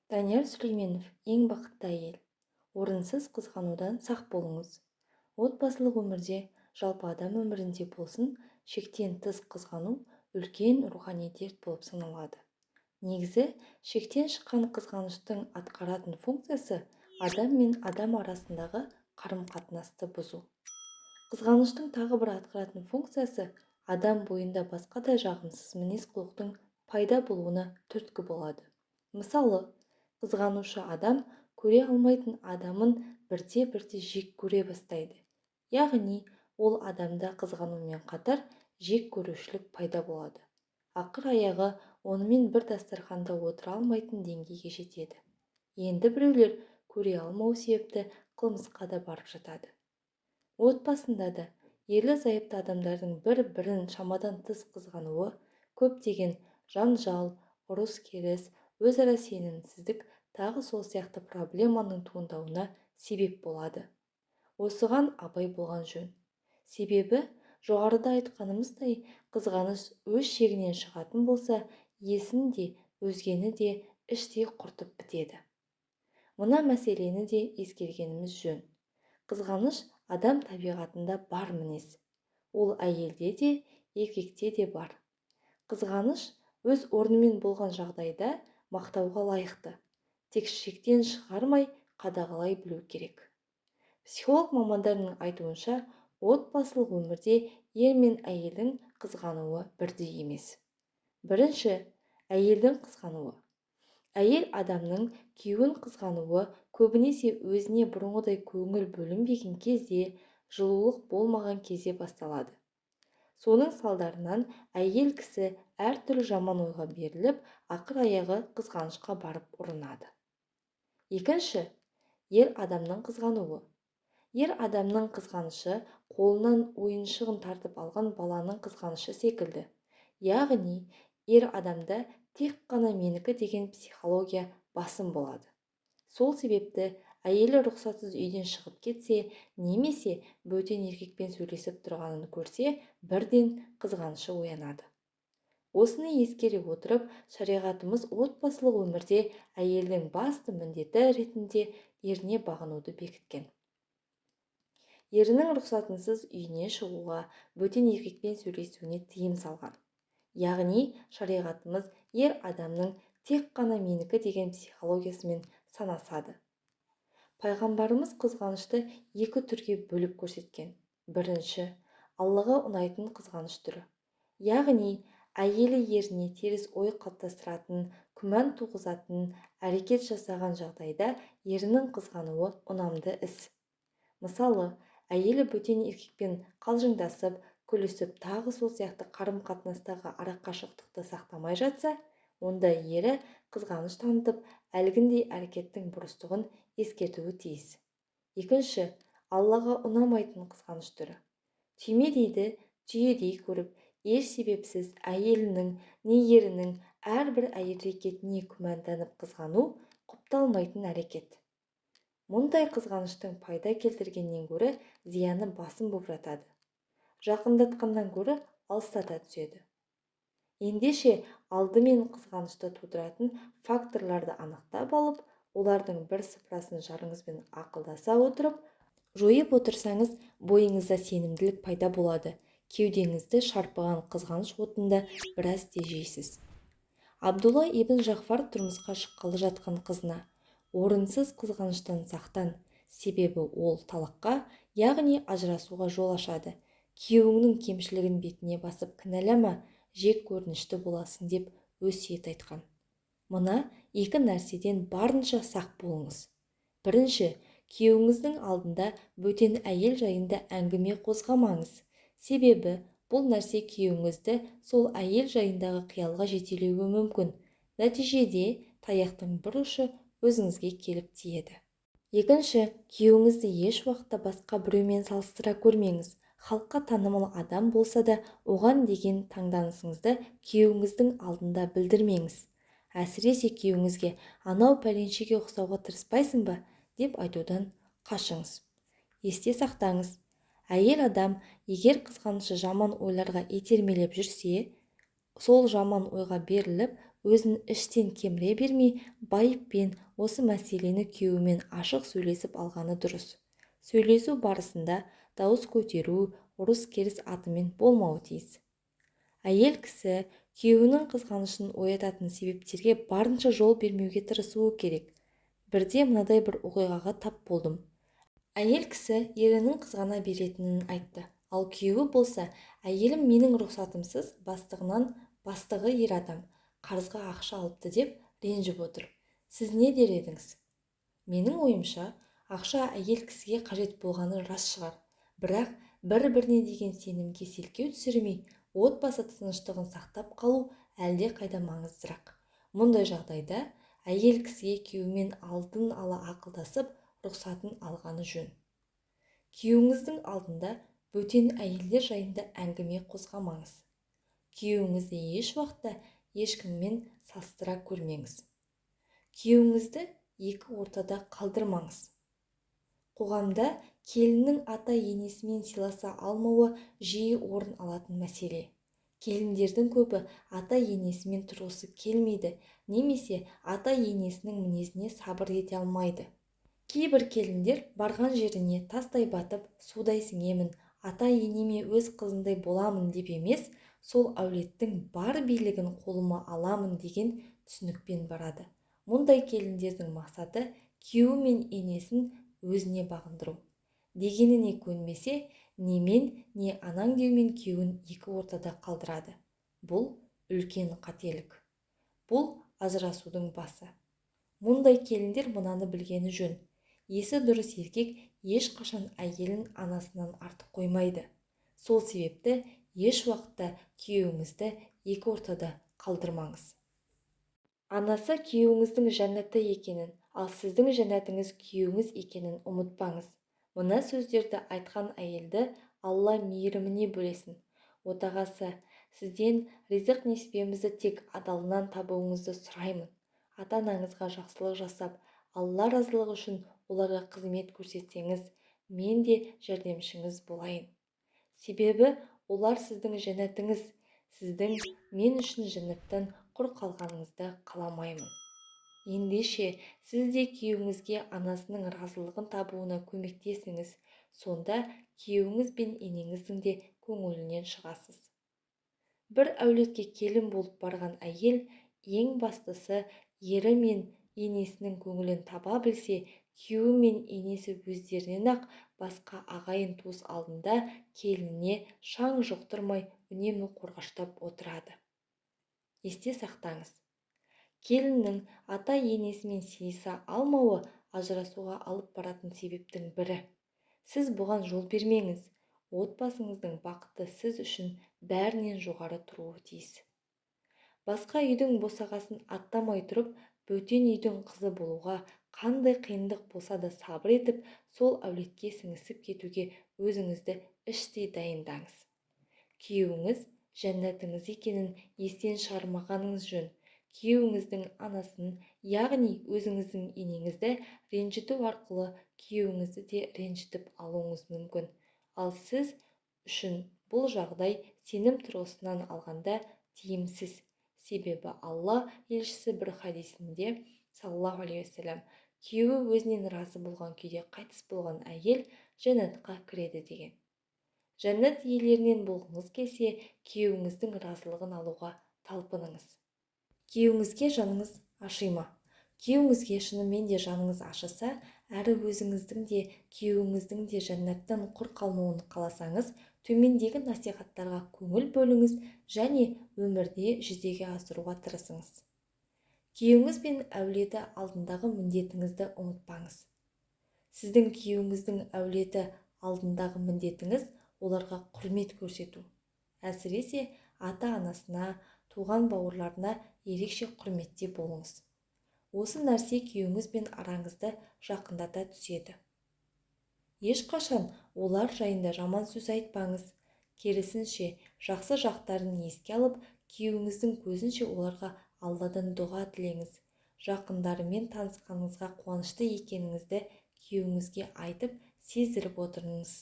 Данияр Сүлейменов, ең бақытты әйел. Орынсыз қызғанудан сақ болыңыз. Отбасылық өмірде, жалпы адам өмірінде болсын, шектен тыс қызғану үлкен рухани дерт болып саналады. Негізі, шектен шыққан қызғаныштың атқаратын функциясы адам мен адам арасындағы қарым-қатынасты бұзу. Қызғаныштың тағы бір атқаратын функциясы адам бойында басқа да жағымсыз мінез-құлықтың пайда болуына түрткі болады. Мысалы, қызғанушы адам көре алмайтын адамын бірте-бірте жек көре бастайды. Яғни, ол адамда қызғанумен қатар жек көрушілік пайда болады. Ақыр аяғы онымен бір дастарханда отыра алмайтын деңгейге жетеді. Енді біреулер көре алмау себепті қылмысқа да барып жатады. Отбасында да ерлі-зайыпты адамдардың бір-бірін шамадан тыс қызғануы көптеген жанжал, ұрыс-керіс, өзара сенімсіздік тағы сол сияқты проблеманың туындауына себеп болады. Осыған абай болған жөн. Себебі, жоғарыда айтқанымыздай, қызғаныш өз шегінен шығатын болса, иесін де, өзгені де іштей құртып бітеді. Мына мәселені де ескергеніміз жөн. Қызғаныш адам табиғатында бар мінез. Ол әйелде де, еркекте де бар. Қызғаныш өз орнымен болған жағдайда мақтауға лайықты. Тек шектен шығармай қадағалай білу керек. Психолог мамандарының айтуынша, отбасылық өмірде ер мен әйелдің қызғануы бірдей емес. Бірінші, әйелдің қызғануы. Әйел адамның күйеуін қызғануы көбінесе өзіне бұрынғыдай көңіл бөлінбеген кезде, жылулық болмаған кезде басталады. Соның салдарынан әйел кісі әртүрлі жаман ойға беріліп, ақыр аяғы қызғанышқа барып ұрынады. Екінші, ер адамның қызғануы. Ер адамның қызғанышы қолынан ойыншығын тартып алған баланың қызғанышы секілді. Яғни, ер адамда тек қана менікі деген психология басым болады. Сол себепті әйелі рұқсатсыз үйден шығып кетсе, немесе бөтен еркекпен сөйлесіп тұрғанын көрсе, бірден қызғанышы оянады. Осыны ескере отырып, шариғатымыз отбасылық өмірде әйелдің басты міндеті ретінде еріне бағынуды бекіткен. Ерінің рұқсатынсыз үйіне шығуға, бөтен еркекпен сөйлесуіне тыйым салған. Яғни, шариғатымыз ер адамның тек қана менікі деген психологиясымен санасады. Пайғамбарымыз қызғанышты екі түрге бөліп көрсеткен. Бірінші, Аллаға ұнайтын қызғаныш түрі. Яғни, әйелі еріне теріс ой қалыптастыратын, күмән туғызатын әрекет жасаған жағдайда ерінің қызғануы ұнамды іс. Мысалы, әйелі бөтен еркекпен қалжыңдасып, күлісіп, тағы сол сияқты қарым-қатынастағы арақашықтықты сақтамай жатса, онда ері қызғаныш танытып, әлгіндей әрекеттің бұрыстығын ескертуі тиіс. Екінші, Аллаға ұнамайтын қызғаныш түрі. Түйме дейді, түйедей көріп, еш себепсіз әйелінің, не ерінің әрбір әрекетіне күмәнданып қызғану құпталмайтын әрекет. Мұндай қызғаныштың пайда келтіргеннен гөрі зияны басым болып жатады. Жақындатқаннан гөрі алыстата түседі. Ендеше, алдымен қызғанышты тудыратын факторларды анықтап алып, олардың бірсыпырасын жарыңызбен ақылдаса отырып, жойып отырсаңыз, бойыңызда сенімділік пайда болады. Кеудеңізді шарпыған қызғаныш отында біраз тежейсіз. Абдулла ибн Жақфар тұрмысқа шыққалы жатқан қызына: орынсыз қызғаныштан сақтан, себебі ол талаққа, яғни ажырасуға жол ашады. Күйеуіңнің кемшілігін бетіне басып кінәлама, жек көрінішті боласың деп өсиет айтқан. Мына екі нәрседен барынша сақ болыңыз. Бірінші, күйеуіңіздің алдында бөтен әйел жайында әңгіме қозғамаңыз. Себебі, бұл нәрсе күйеуіңізді сол әйел жайындағы қиялға жетелеуі мүмкін. Нәтижеде таяқтың бір ұшы өзіңізге келіп тиеді. Екінші, күйеуіңізді еш уақытта басқа біреумен салыстыра көрмеңіз. Халыққа танымал адам болса да, оған деген таңданысыңызды күйеуіңіздің алдында білдірмеңіз. Әсіресе күйеуіңізге анау пәленшеге ұқсауға тырыспайсың ба деп айтудан қашыңыз. Есте сақтаңыз, әйел адам егер қызғанышы жаман ойларға итермелеп жүрсе, сол жаман ойға беріліп, өзін іштен кеміре бермей, байыппен осы мәселені күйеуімен ашық сөйлесіп алғаны дұрыс. Сөйлесу барысында дауыс көтеру, ұрыс-керіс атымен болмауы тиіс. Әйел кісі күйеуінің қызғанышын оятатын себептерге барынша жол бермеуге тырысуы керек. Бірде мынадай бір оқиғаға тап болдым. Әйел кісі ерінің қызғана беретінін айтты. Ал күйеуі болса, әйелім менің рұқсатымсыз бастығы ер адам қарызға ақша алыпты деп ренжіп отыр. Сіз не дер едіңіз? Менің ойымша, ақша әйел кісіге қажет болғаны рас шығар. Бірақ бір-біріне деген сенімге селкеу түсірмей, отбасы тыныштығын сақтап қалу әлде қайда маңыздырақ. Мұндай жағдайда әйел кісіге күйеуімен алдын ала ақылдасып, рұқсатын алғаны жөн. Күйеуіңіздің алдында бөтен әйелдер жайында әңгіме қозғамаңыз. Күйеуіңізді еш уақытта ешкіммен салыстыра көрмеңіз. Күйеуіңізді екі ортада қалдырмаңыз. Қоғамда келіннің ата-енесімен сыйласа алмауы жиі орын алатын мәселе. Келіндердің көбі ата-енесімен тұрғысы келмейді, немесе ата-енесінің мінезіне сабыр ете алмайды. Кейбір келіндер барған жеріне тастай батып, судай сіңемін, ата-енеме өз қызындай боламын деп емес, сол әулеттің бар билігін қолыма аламын деген түсінікпен барады. Мұндай келіндердің мақсаты күйеуі мен енесін өзіне бағындыру. Дегеніне көнбесе, не мен, не анаң деумен күйеуін екі ортада қалдырады. Бұл үлкен қателік. Бұл ажырасудың басы. Мұндай келіндер мынаны білгені жөн. Есі дұрыс еркек ешқашан әйелін анасынан артық қоймайды. Сол себепті еш уақытта күйеуіңізді екі ортада қалдырмаңыз. Анасы күйеуіңіздің жәннаты екенін, ал сіздің жәннатыңыз күйеуіңіз екенін ұмытпаңыз. Мына сөздерді айтқан әйелді Алла мейіріміне бөлесін. Отағасы, сізден ризық несібемізді тек адалынан табуыңызды сұраймын. Ата-анаңызға жақсылық жасап, Алла разылығы үшін оларға қызмет көрсетсеңіз, мен де жәрдемшіңіз болайын. Себебі олар сіздің жәннатыңыз, сіздің мен үшін жәннаттан құр қалғаныңызды қаламаймын. Ендеше сіз де күйеуіңізге анасының разылығын табуына көмектесіңіз, сонда күйеуіңіз бен енеңіздің де көңілінен шығасыз. Бір әулетке келін болып барған әйел, ең бастысы ері мен енесінің көңілін таба білсе, күйеуі мен енесі өздерінен-ақ басқа ағайын туыс алдында келініне шаң жұқтырмай үнемі қорғаштап отырады. Есте сақтаңыз. Келіннің ата-енесімен сыйыса алмауы ажырасуға алып баратын себептің бірі. Сіз бұған жол бермеңіз. Отбасыңыздың бақыты сіз үшін бәрінен жоғары тұруы тиіс. Басқа үйдің босағасын аттамай тұрып, бөтен үйдің қызы болуға қандай қиындық болса да сабыр етіп, сол әулетке сіңісіп кетуге өзіңізді іштей дайындаңыз. Күйеуіңіз жәннатыңыз екенін естен шығармағаныңыз жөн. Күйеуіңіздің анасын, яғни өзіңіздің енеңізді ренжіту арқылы күйеуіңізді де ренжітіп алуыңыз мүмкін. Ал сіз үшін бұл жағдай сенім тұрғысынан алғанда тиімсіз. Себебі Алла елшісі бір хадисінде саллаллаху алейхи уассалам, күйеуі өзінен разы болған күйде қайтыс болған әйел жәннатқа кіреді деген. Жәннат иелерінен болғыңыз келсе, күйеуіңіздің разылығын алуға талпыныңыз. Күйеуіңізге жаныңыз аши ма? Күйеуіңізге шынымен де жаныңыз ашыса, әрі өзіңіздің де күйеуіңіздің де жәннаттан құр қалмауын қаласаңыз, төмендегі насихаттарға көңіл бөліңіз және өмірде жүзеге асыруға тырысыңыз. Күйеуіңіз бен әулеті алдындағы міндетіңізді ұмытпаңыз. Сіздің күйеуіңіздің әулеті алдындағы міндетіңіз оларға құрмет көрсету. Әсіресе ата-анасына, туған бауырларына ерекше құрметте болыңыз. Осы нәрсе күйеуіңіз бен араңызды жақындата түседі. Ешқашан олар жайында жаман сөз айтпаңыз. Керісінше, жақсы жақтарын еске алып, күйеуіңіздің көзінше оларға Алладан дұға тілеңіз. Жақындарымен танысқаныңызға қуанышты екеніңізді күйеуіңізге айтып, сездіріп отырыңыз.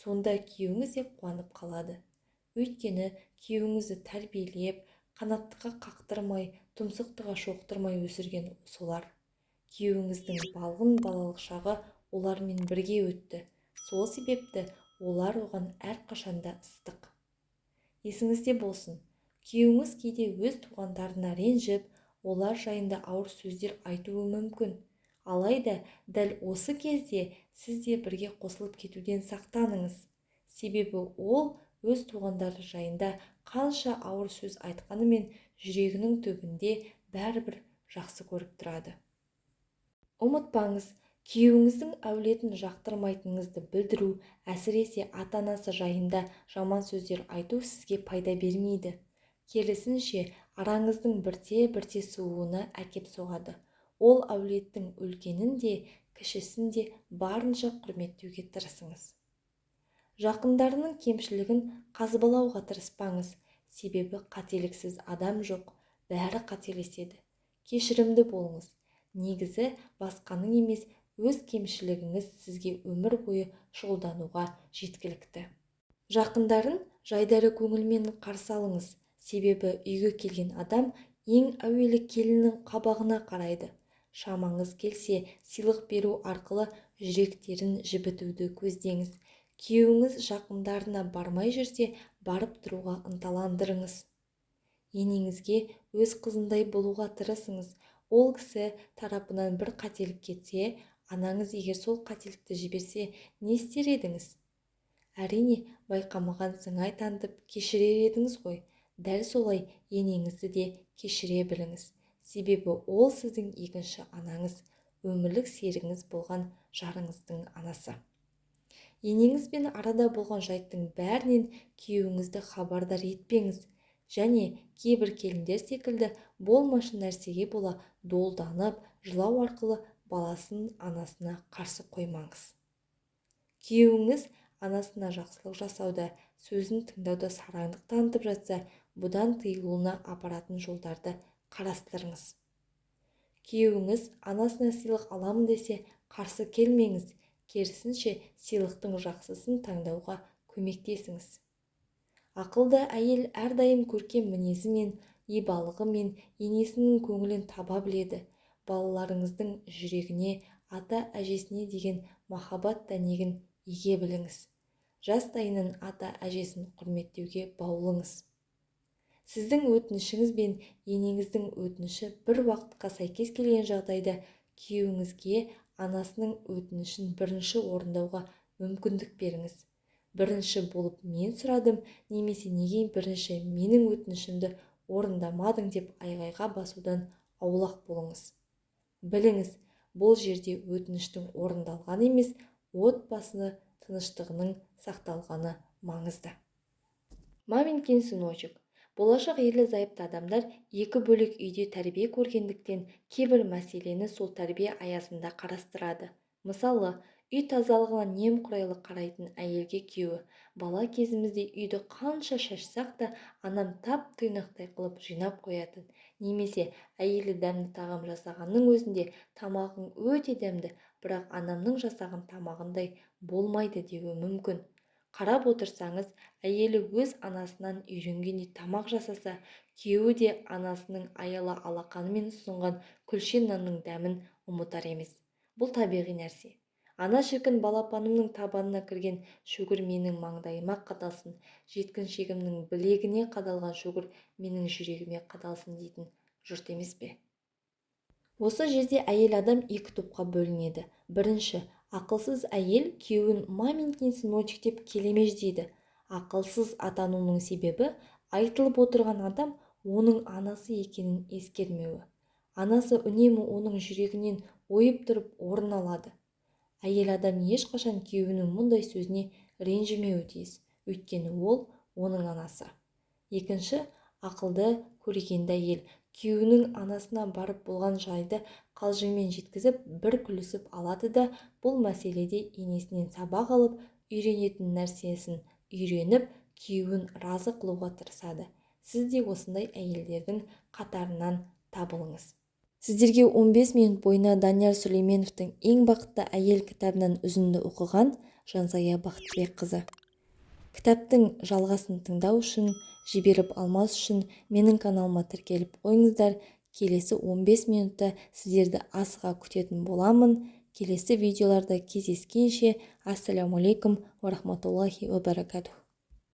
Сонда күйеуіңіз де қуанып қалады. Өйткені күйеуіңізді тәрбиелеп, қанаттыға қақтырмай, тұмсықтыға шоқтырмай өсірген солар. Күйеуіңіздің балғын балалық шағы олармен бірге өтті. Сол себепті олар оған әрқашанда ыстық. Есіңізде болсын, күйеуіңіз кейде өз туғандарына ренжіп, олар жайында ауыр сөздер айтуы мүмкін. Алайда дәл осы кезде сіз де бірге қосылып кетуден сақтаныңыз. Себебі ол өз туғандары жайында қанша ауыр сөз айтқанымен жүрегінің түбінде бәрібір жақсы көріп тұрады. Ұмытпаңыз, күйеуіңіздің әулетін жақтырмайтыныңызды білдіру, әсіресе ата-анасы жайында жаман сөздер айту сізге пайда бермейді. Керісінше, араңыздың бірте-бірте сууына әкеп соғады. Ол әулеттің үлкенін де, кішісін де барынша құрметтеуге тырысыңыз. Жақындарының кемшілігін қазбалауға тырыспаңыз, себебі қателіксіз адам жоқ, бәрі қателеседі. Кешірімді болыңыз. Негізі басқаның емес, өз кемшілігіңіз сізге өмір бойы шұғылдануға жеткілікті. Жақындарын жайдары көңілмен қарсы алыңыз, себебі үйге келген адам ең әуелі келіннің қабағына қарайды. Шамаңыз келсе, сыйлық беру арқылы жүректерін жібітуді көздеңіз. Күйеуіңіз жақындарына бармай жүрсе, барып тұруға ынталандырыңыз. Енеңізге өз қызындай болуға тырысыңыз. Ол кісі тарапынан бір қателік кетсе, анаңыз егер сол қателікті жіберсе, не істер едіңіз? Әрине, байқамаған сыңай танытып кешірер едіңіз ғой. Дәл солай енеңізді де кешіре біліңіз. Себебі ол сіздің екінші анаңыз, өмірлік серігіңіз болған жарыңыздың анасы. Енеңізбен арада болған жайттың бәрінен күйеуіңізді хабардар етпеңіз. Және кейбір келіндер секілді болмашы нәрсеге бола долданып, жылау арқылы баласын анасына қарсы қоймаңыз. Күйеуіңіз анасына жақсылық жасауда, сөзін тыңдауда сараңдық танытып жатса, бұдан тыйылуына апаратын жолдарды қарастырыңыз. Күйеуіңіз анасына сыйлық аламын десе, қарсы келмеңіз, керісінше сыйлықтың жақсысын таңдауға көмектесіңіз. Ақылды әйел әрдайым көркем мінезімен, ибалығымен енесінің көңілін таба біледі. Балаларыңыздың жүрегіне, ата-әжесіне деген махаббат дәнегін еге біліңіз. Жастайынан ата-әжесін құрметтеуге баулыңыз. Сіздің өтінішіңіз бен енеңіздің өтініші бір уақытқа сәйкес келген жағдайда, күйеуіңізге анасының өтінішін бірінші орындауға мүмкіндік беріңіз. Бірінші болып мен сұрадым, немесе неге бірінші менің өтінішімді орындамадың деп айғайға басудан аулақ болыңыз. Біліңіз, бұл жерде өтініштің орындалғаны емес, отбасы тыныштығының сақталғаны маңызды. Маменькин сыночек. Болашақ ерлі-зайыпты адамдар екі бөлек үйде тәрбие көргендіктен кейбір мәселені сол тәрбие аясында қарастырады. Мысалы, үй тазалығына немқұрайлы қарайтын әйелге күйеуі: бала кезімізде үйді қанша шашсақ та анам тап-тұйнақтай қылып жинап қоятын. Немесе әйелі дәмді тағам жасағанның өзінде тамағың өте дәмді, бірақ анамның жасаған тамағындай болмайды деуі мүмкін. Қарап отырсаңыз, әйелі өз анасынан үйренгендей тамақ жасаса, күйеуі де анасының аялы алақанымен ұсынған күлше нанның дәмін ұмытар емес. Бұл табиғи нәрсе. Ана шіркін балапанымның табанына кірген шөгір менің маңдайыма қадалсын, жеткіншегімнің білегіне қадалған шөгір менің жүрегіме қадалсын дейтін жұрт емес пе? Осы жерде әйел адам екі топқа бөлінеді. Бірінші, ақылсыз әйел күйеуін маменькин сыночек деп келемеждейді. Ақылсыз атануының себебі айтылып отырған адам оның анасы екенін ескермеуі. Анасы үнемі оның жүрегінен ойып тұрып орын алады. Әйел адам ешқашан күйеуінің мұндай сөзіне ренжімеуі тиіс, өйткені ол оның анасы. Екінші, ақылды, көрегенді әйел күйеуінің анасына барып болған жайды қалжыңмен жеткізіп, бір күлісіп алады да, бұл мәселеде енесінен сабақ алып, үйренетін нәрсесін үйреніп, күйеуін разы қылуға тырысады. Сіз де осындай әйелдердің қатарынан табылыңыз. Сіздерге 15 минут бойына Данияр Сүлейменовтың «Ең бақытты әйел» кітабынан үзінді оқыған Жансая Бақытбекқызы. Кітаптың жалғасын тыңдау үшін, жіберіп алмас үшін менің каналыма тіркеліп қойыңыздар. Келесі 15 минутта сіздерді асыға күтетін боламын. Келесі видеоларда кездескенше, ассаляму алейкум ва рахматуллахи ва баракатух.